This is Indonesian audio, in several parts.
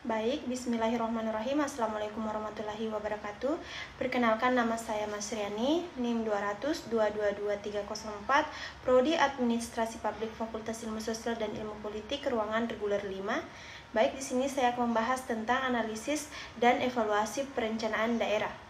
Baik, bismillahirrahmanirrahim. Assalamualaikum warahmatullahi wabarakatuh. Perkenalkan, nama saya Mas Riani, NIM 200-222-304, Prodi Administrasi Publik Fakultas Ilmu Sosial dan Ilmu Politik, ruangan reguler 5. Baik, di sini saya akan membahas tentang analisis dan evaluasi perencanaan daerah.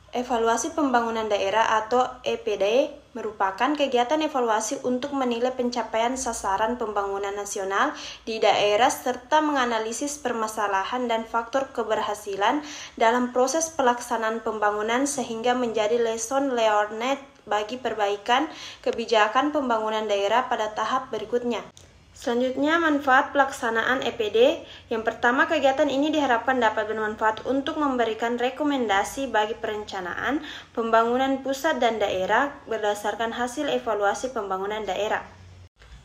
Evaluasi pembangunan daerah atau EPD merupakan kegiatan evaluasi untuk menilai pencapaian sasaran pembangunan nasional di daerah serta menganalisis permasalahan dan faktor keberhasilan dalam proses pelaksanaan pembangunan sehingga menjadi lesson learned bagi perbaikan kebijakan pembangunan daerah pada tahap berikutnya. Selanjutnya, manfaat pelaksanaan EPD. Yang pertama, kegiatan ini diharapkan dapat bermanfaat untuk memberikan rekomendasi bagi perencanaan pembangunan pusat dan daerah berdasarkan hasil evaluasi pembangunan daerah.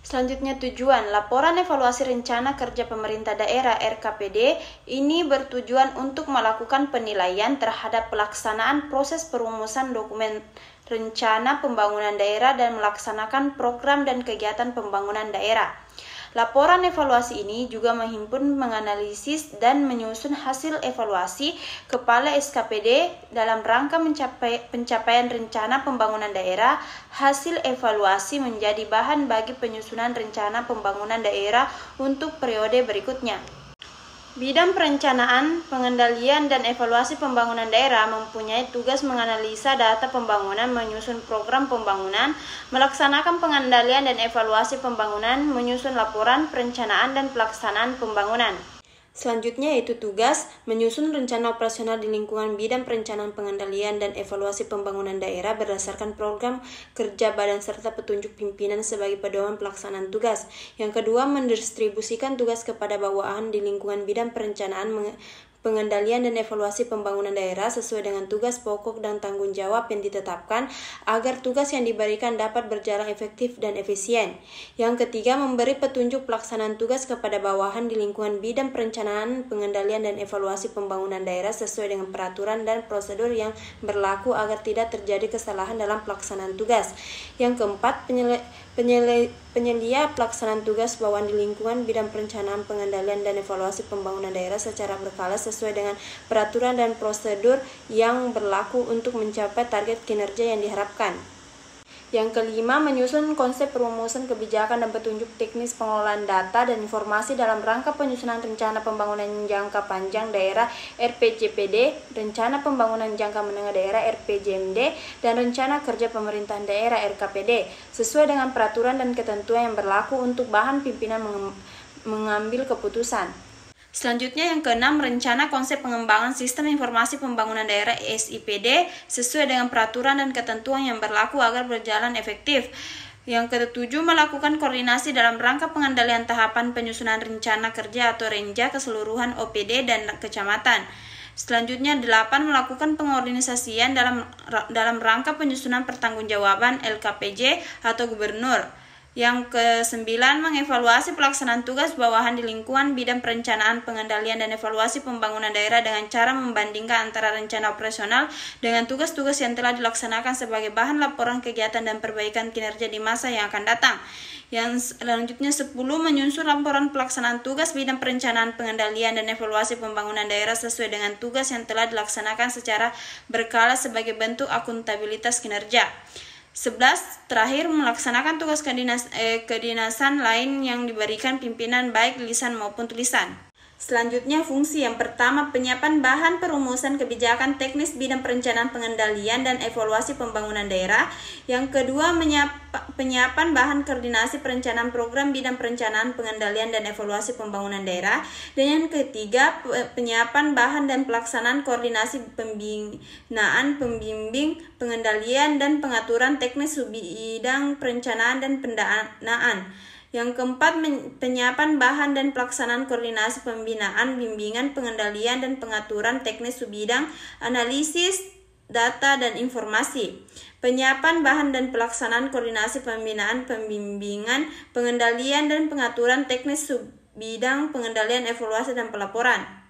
Selanjutnya, tujuan laporan evaluasi rencana kerja pemerintah daerah RKPD ini bertujuan untuk melakukan penilaian terhadap pelaksanaan proses perumusan dokumen rencana pembangunan daerah dan melaksanakan program dan kegiatan pembangunan daerah. Laporan evaluasi ini juga menghimpun, menganalisis, dan menyusun hasil evaluasi Kepala SKPD dalam rangka pencapaian rencana pembangunan daerah. Hasil evaluasi menjadi bahan bagi penyusunan rencana pembangunan daerah untuk periode berikutnya. Bidang perencanaan, pengendalian, dan evaluasi pembangunan daerah mempunyai tugas menganalisa data pembangunan, menyusun program pembangunan, melaksanakan pengendalian dan evaluasi pembangunan, menyusun laporan perencanaan dan pelaksanaan pembangunan. Selanjutnya yaitu tugas menyusun rencana operasional di lingkungan bidang perencanaan, pengendalian, dan evaluasi pembangunan daerah berdasarkan program kerja badan serta petunjuk pimpinan sebagai pedoman pelaksanaan tugas. Yang kedua, mendistribusikan tugas kepada bawahan di lingkungan bidang perencanaan, pengendalian, dan evaluasi pembangunan daerah sesuai dengan tugas pokok dan tanggung jawab yang ditetapkan agar tugas yang diberikan dapat berjalan efektif dan efisien. Yang ketiga, memberi petunjuk pelaksanaan tugas kepada bawahan di lingkungan bidang perencanaan, pengendalian, dan evaluasi pembangunan daerah sesuai dengan peraturan dan prosedur yang berlaku agar tidak terjadi kesalahan dalam pelaksanaan tugas. Yang keempat, penyelia pelaksanaan tugas bawahan di lingkungan bidang perencanaan, pengendalian, dan evaluasi pembangunan daerah secara berkala sesuai dengan peraturan dan prosedur yang berlaku untuk mencapai target kinerja yang diharapkan. Yang kelima, menyusun konsep perumusan kebijakan dan petunjuk teknis pengelolaan data dan informasi dalam rangka penyusunan rencana pembangunan jangka panjang daerah RPJPD, rencana pembangunan jangka menengah daerah RPJMD, dan rencana kerja pemerintahan daerah RKPD sesuai dengan peraturan dan ketentuan yang berlaku untuk bahan pimpinan mengambil keputusan. Selanjutnya yang keenam, rencana konsep pengembangan sistem informasi pembangunan daerah SIPD sesuai dengan peraturan dan ketentuan yang berlaku agar berjalan efektif. Yang ketujuh, melakukan koordinasi dalam rangka pengendalian tahapan penyusunan rencana kerja atau renja keseluruhan OPD dan kecamatan. Selanjutnya 8, melakukan pengorganisasian dalam rangka penyusunan pertanggungjawaban LKPJ atau gubernur. Yang ke-9, mengevaluasi pelaksanaan tugas bawahan di lingkungan bidang perencanaan, pengendalian, dan evaluasi pembangunan daerah dengan cara membandingkan antara rencana operasional dengan tugas-tugas yang telah dilaksanakan sebagai bahan laporan kegiatan dan perbaikan kinerja di masa yang akan datang. Yang selanjutnya 10, menyusun laporan pelaksanaan tugas bidang perencanaan, pengendalian, dan evaluasi pembangunan daerah sesuai dengan tugas yang telah dilaksanakan secara berkala sebagai bentuk akuntabilitas kinerja. 11, terakhir melaksanakan tugas kedinasan lain yang diberikan pimpinan baik lisan maupun tulisan. Selanjutnya fungsi yang pertama, penyiapan bahan perumusan kebijakan teknis bidang perencanaan, pengendalian, dan evaluasi pembangunan daerah. Yang kedua, penyiapan bahan koordinasi perencanaan program bidang perencanaan, pengendalian, dan evaluasi pembangunan daerah. Dan yang ketiga, penyiapan bahan dan pelaksanaan koordinasi pembinaan, pembimbing, pengendalian, dan pengaturan teknis bidang perencanaan dan pendanaan. Yang keempat, penyiapan bahan dan pelaksanaan koordinasi pembinaan, bimbingan, pengendalian, dan pengaturan teknis subbidang, analisis, data, dan informasi. Penyiapan bahan dan pelaksanaan koordinasi pembinaan, pembimbingan, pengendalian, dan pengaturan teknis subbidang, pengendalian, evaluasi, dan pelaporan.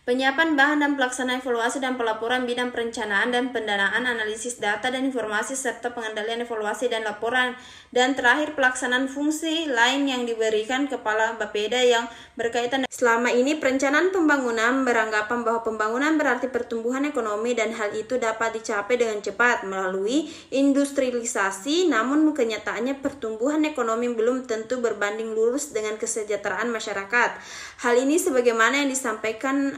Penyiapan bahan dan pelaksanaan evaluasi dan pelaporan bidang perencanaan dan pendanaan, analisis data dan informasi, serta pengendalian evaluasi dan laporan. Dan terakhir, pelaksanaan fungsi lain yang diberikan Kepala Bapeda yang berkaitan. Selama ini, perencanaan pembangunan beranggapan bahwa pembangunan berarti pertumbuhan ekonomi dan hal itu dapat dicapai dengan cepat melalui industrialisasi, namun kenyataannya pertumbuhan ekonomi belum tentu berbanding lurus dengan kesejahteraan masyarakat. Hal ini sebagaimana yang disampaikan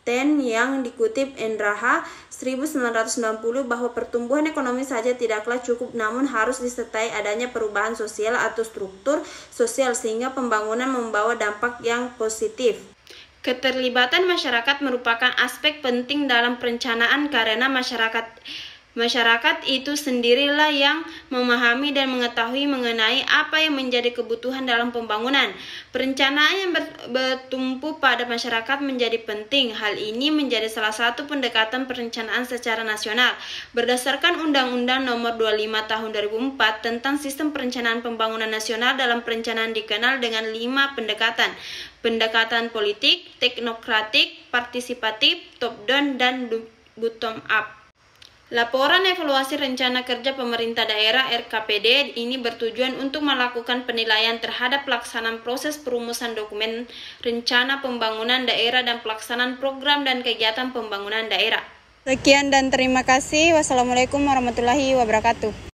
Ten yang dikutip Endraha 1990 bahwa pertumbuhan ekonomi saja tidaklah cukup, namun harus disertai adanya perubahan sosial atau struktur sosial sehingga pembangunan membawa dampak yang positif. Keterlibatan masyarakat merupakan aspek penting dalam perencanaan karena masyarakat itu sendirilah yang memahami dan mengetahui mengenai apa yang menjadi kebutuhan dalam pembangunan. Perencanaan yang bertumpu pada masyarakat menjadi penting. Hal ini menjadi salah satu pendekatan perencanaan secara nasional. Berdasarkan Undang-Undang Nomor 25 Tahun 2004 tentang Sistem Perencanaan Pembangunan Nasional, dalam perencanaan dikenal dengan 5 pendekatan. Pendekatan politik, teknokratik, partisipatif, top-down, dan bottom-up. Laporan evaluasi rencana kerja pemerintah daerah (RKPD) ini bertujuan untuk melakukan penilaian terhadap pelaksanaan proses perumusan dokumen rencana pembangunan daerah dan pelaksanaan program dan kegiatan pembangunan daerah. Sekian dan terima kasih. Wassalamualaikum warahmatullahi wabarakatuh.